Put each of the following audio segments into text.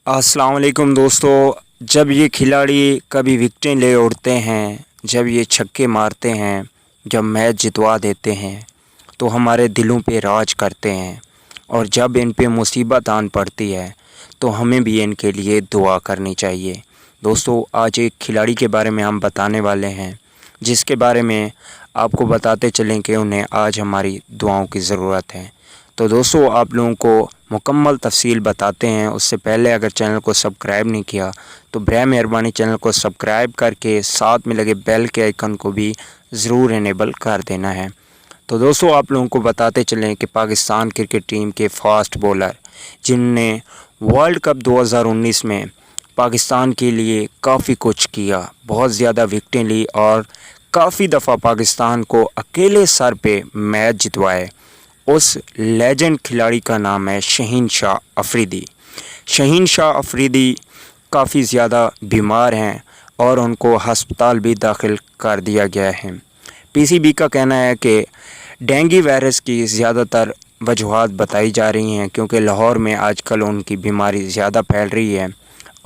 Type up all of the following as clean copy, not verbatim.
अस्सलाम वालेकुम दोस्तों। जब ये खिलाड़ी कभी विकेटें ले उड़ते हैं, जब ये छक्के मारते हैं, जब मैच जितवा देते हैं तो हमारे दिलों पे राज करते हैं। और जब इन पे मुसीबत आन पड़ती है तो हमें भी इनके लिए दुआ करनी चाहिए। दोस्तों, आज एक खिलाड़ी के बारे में हम बताने वाले हैं, जिसके बारे में आपको बताते चलें कि उन्हें आज हमारी दुआओं की ज़रूरत है। तो दोस्तों, आप लोगों को मुकम्मल तफसील बताते हैं। उससे पहले अगर चैनल को सब्सक्राइब नहीं किया तो बराए मेहरबानी चैनल को सब्सक्राइब करके साथ में लगे बेल के आइकन को भी ज़रूर इनेबल कर देना है। तो दोस्तों, आप लोगों को बताते चलें कि पाकिस्तान क्रिकेट टीम के फास्ट बॉलर जिनने वर्ल्ड कप 2019 में पाकिस्तान के लिए काफ़ी कुछ किया, बहुत ज़्यादा विकेटें ली और काफ़ी दफ़ा पाकिस्तान को अकेले सर पे मैच जितवाए, उस लेजेंड खिलाड़ी का नाम है शहीन शाह अफरीदी। शहीन शाह अफरीदी काफ़ी ज़्यादा बीमार हैं और उनको हस्पताल भी दाखिल कर दिया गया है। पीसीबी का कहना है कि डेंगू वायरस की ज़्यादातर वजूहात बताई जा रही हैं, क्योंकि लाहौर में आजकल उनकी बीमारी ज़्यादा फैल रही है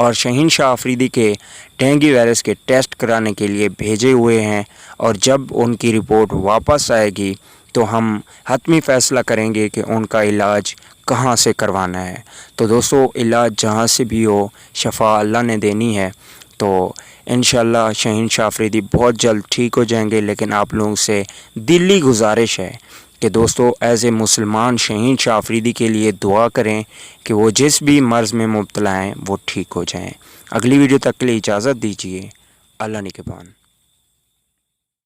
और शहीन शाह अफरीदी के डेंगू वायरस के टेस्ट कराने के लिए भेजे हुए हैं। और जब उनकी रिपोर्ट वापस आएगी तो हम हतमी फ़ैसला करेंगे कि उनका इलाज कहाँ से करवाना है। तो दोस्तों, इलाज जहाँ से भी हो, शफ़ा अल्लाह ने देनी है। तो इंशाअल्लाह शहीन शाह अफरीदी बहुत जल्द ठीक हो जाएंगे। लेकिन आप लोगों से दिली गुजारिश है कि दोस्तों, एज़ ए मुसलमान शहीन शाह अफरीदी के लिए दुआ करें कि वो जिस भी मर्ज़ में मुब्तला हैं वो ठीक हो जाएं। अगली वीडियो तक के लिए इजाज़त दीजिए। अल्लाह निगहबान।